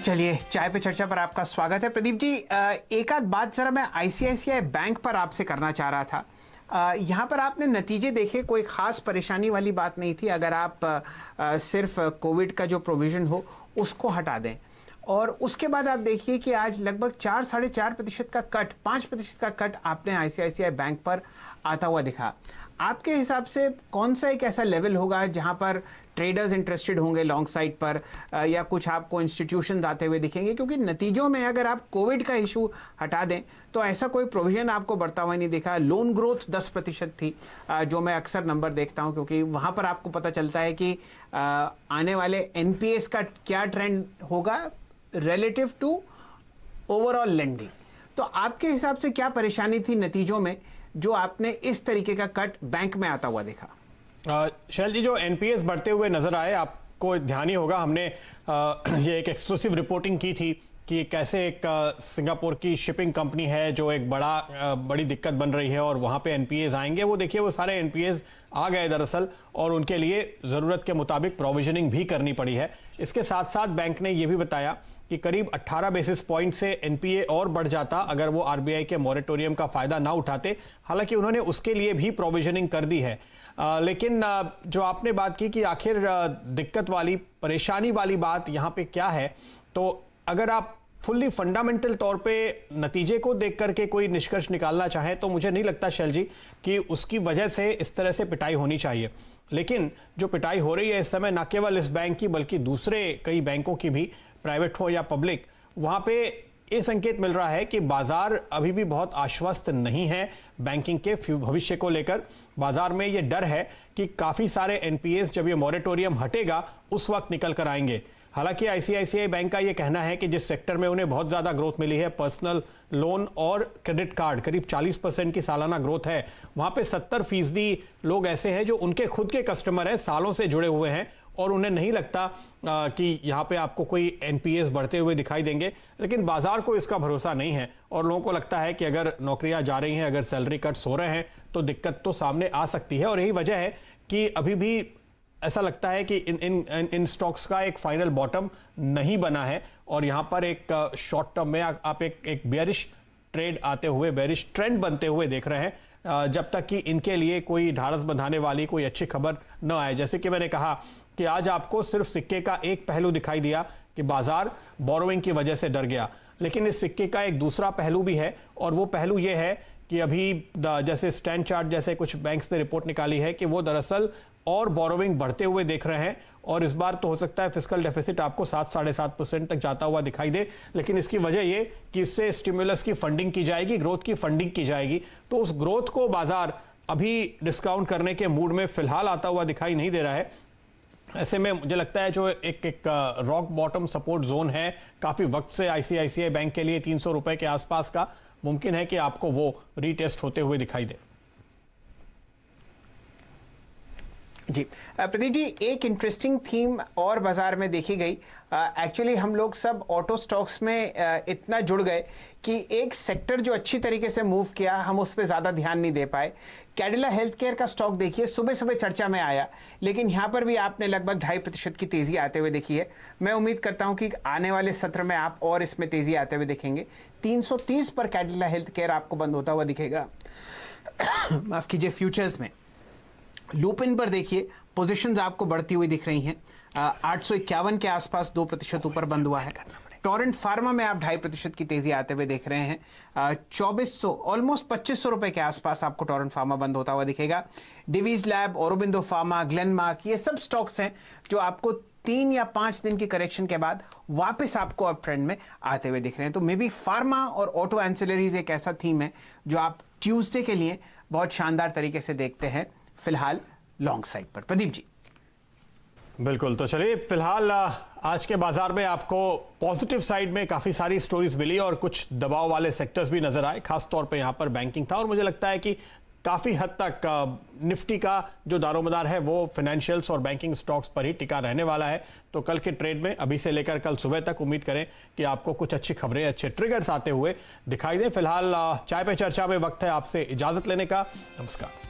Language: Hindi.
चलिए, चाय पे चर्चा पर आपका स्वागत है। प्रदीप जी, एक आध बात जरा मैं आईसीआईसीआई बैंक पर आपसे करना चाह रहा था। यहाँ पर आपने नतीजे देखे, कोई खास परेशानी वाली बात नहीं थी अगर आप सिर्फ कोविड का जो प्रोविजन हो उसको हटा दें, और उसके बाद आप देखिए कि आज लगभग 4-4.5% का कट, 5% का कट आपने आईसीआईसीआई बैंक पर आता हुआ दिखा। आपके हिसाब से कौन सा एक ऐसा लेवल होगा जहां पर ट्रेडर्स इंटरेस्टेड होंगे लॉन्ग साइड पर, या कुछ आपको इंस्टीट्यूशंस आते हुए दिखेंगे? क्योंकि नतीजों में अगर आप कोविड का इशू हटा दें तो ऐसा कोई प्रोविजन आपको बढ़ता हुआ नहीं दिखा। लोन ग्रोथ 10% थी, जो मैं अक्सर नंबर देखता हूं, क्योंकि वहां पर आपको पता चलता है कि आने वाले एनपीएस का क्या ट्रेंड होगा रिलेटिव टू ओवरऑल लेंडिंग। तो आपके हिसाब से क्या परेशानी थी नतीजों में जो आपने इस तरीके का कट बैंक में आता हुआ देखा? शैल जी, जो एनपीएस बढ़ते हुए नजर आए, आपको ध्यान ही होगा हमने ये एक एक्सक्लूसिव रिपोर्टिंग की थी कि कैसे एक सिंगापुर की शिपिंग कंपनी है जो एक बड़ी दिक्कत बन रही है और वहां पे एनपीएस आएंगे। वो देखिए, वो सारे एनपीएस आ गए दरअसल, और उनके लिए ज़रूरत के मुताबिक प्रोविजनिंग भी करनी पड़ी है। इसके साथ साथ बैंक ने ये भी बताया कि करीब 18 बेसिस पॉइंट से एनपीए और बढ़ जाता अगर वो आरबीआई के मॉरेटोरियम का फायदा ना उठाते। हालांकि उन्होंने उसके लिए भी प्रोविजनिंग कर दी है। लेकिन जो आपने बात की कि आखिर दिक्कत वाली, परेशानी वाली बात यहाँ पे क्या है, तो अगर आप फुल्ली फंडामेंटल तौर पे नतीजे को देख करके कोई निष्कर्ष निकालना चाहें तो मुझे नहीं लगता शैल जी कि उसकी वजह से इस तरह से पिटाई होनी चाहिए। लेकिन जो पिटाई हो रही है इस समय, ना केवल इस बैंक की बल्कि दूसरे कई बैंकों की भी, प्राइवेट हो या पब्लिक, वहां पे ये संकेत मिल रहा है कि बाजार अभी भी बहुत आश्वस्त नहीं है बैंकिंग के भविष्य को लेकर। बाजार में ये डर है कि काफी सारे एनपीएस जब ये मॉरेटोरियम हटेगा उस वक्त निकल कर आएंगे। हालांकि आईसीआईसीआई बैंक का ये कहना है कि जिस सेक्टर में उन्हें बहुत ज्यादा ग्रोथ मिली है, पर्सनल लोन और क्रेडिट कार्ड, करीब 40% की सालाना ग्रोथ है, वहां पे 70% लोग ऐसे हैं जो उनके खुद के कस्टमर हैं, सालों से जुड़े हुए हैं, और उन्हें नहीं लगता कि यहाँ पे आपको कोई एनपीएस बढ़ते हुए दिखाई देंगे। लेकिन बाजार को इसका भरोसा नहीं है और लोगों को लगता है कि अगर नौकरियां जा रही हैं, अगर सैलरी कट्स हो रहे हैं तो दिक्कत तो सामने आ सकती है। और यही वजह है कि अभी भी ऐसा लगता है कि इन स्टॉक्स का एक फाइनल बॉटम नहीं बना है, और यहाँ पर एक शॉर्ट टर्म में आप एक बेयरिश ट्रेड आते हुए, बेयरिश ट्रेंड बनते हुए देख रहे हैं, जब तक कि इनके लिए कोई ढाढ़स बंधाने वाली कोई अच्छी खबर न आए। जैसे कि मैंने कहा कि आज आपको सिर्फ सिक्के का एक पहलू दिखाई दिया कि बाजार बोरोइंग की वजह से डर गया, लेकिन इस सिक्के का एक दूसरा पहलू भी है, और वो पहलू ये है कि अभी जैसे स्टैंड चार्ट जैसे कुछ बैंक्स ने रिपोर्ट निकाली है कि वो दरअसल और बोरोइंग बढ़ते हुए देख रहे हैं, और इस बार तो हो सकता है फिस्कल डेफिसिट आपको 7-7.5% तक जाता हुआ दिखाई दे। लेकिन इसकी वजह ये कि इससे स्टिमुलस की फंडिंग की जाएगी, ग्रोथ की फंडिंग की जाएगी, तो उस ग्रोथ को बाजार अभी डिस्काउंट करने के मूड में फिलहाल आता हुआ दिखाई नहीं दे रहा है। ऐसे में मुझे लगता है जो एक रॉक बॉटम सपोर्ट जोन है काफी वक्त से आईसीआईसीआई बैंक के लिए 300 रुपए के आसपास का, मुमकिन है कि आपको वो रीटेस्ट होते हुए दिखाई दे। जी प्रदीप जी, एक इंटरेस्टिंग थीम और बाजार में देखी गई। एक्चुअली हम लोग सब ऑटो स्टॉक्स में इतना जुड़ गए कि एक सेक्टर जो अच्छी तरीके से मूव किया, हम उस पर ज़्यादा ध्यान नहीं दे पाए। कैडिला हेल्थ केयर का स्टॉक देखिए, सुबह सुबह चर्चा में आया, लेकिन यहाँ पर भी आपने लगभग 2.5% की तेज़ी आते हुए देखी है। मैं उम्मीद करता हूँ कि आने वाले सत्र में आप और इसमें तेज़ी आते हुए देखेंगे। 330 पर कैडिला हेल्थ केयर आपको बंद होता हुआ दिखेगा। माफ़ कीजिए, फ्यूचर्स में लुपिन पर देखिए पोजीशंस आपको बढ़ती हुई दिख रही हैं। 851 के आसपास 2% ऊपर बंद हुआ है। टोरेंट फार्मा में आप 2.5% की तेजी आते हुए देख रहे हैं। 2400 ऑलमोस्ट 2500 रुपए के आसपास आपको टोरेंट फार्मा बंद होता हुआ दिखेगा। डिवीज लैब, औरोबिंदो फार्मा, ग्लेनमार्क, ये सब स्टॉक्स हैं जो आपको 3 या 5 दिन की करेक्शन के बाद वापस आपको अप ट्रेंड में आते हुए दिख रहे हैं। तो मे बी फार्मा और ऑटो एंसिलरीज एक ऐसा थीम है जो आप ट्यूसडे के लिए बहुत शानदार तरीके से देखते हैं फिलहाल लॉन्ग साइड पर। प्रदीप जी। बिल्कुल, तो चलिए फिलहाल आज के बाजार में आपको पॉजिटिव साइड में काफी सारी स्टोरीज मिली और कुछ दबाव वाले सेक्टर्स भी नजर आए, खास तौर पे यहां पर बैंकिंग था, और मुझे लगता है कि काफी हद तक निफ्टी का जो दारोमदार है वो फाइनेंशियल्स और बैंकिंग स्टॉक्स पर ही टिका रहने वाला है। तो कल के ट्रेड में अभी से लेकर कल सुबह तक उम्मीद करें कि आपको कुछ अच्छी खबरें, अच्छे ट्रिगर्स आते हुए दिखाई दें। फिलहाल चाय पे चर्चा में वक्त है आपसे इजाजत लेने का। नमस्कार।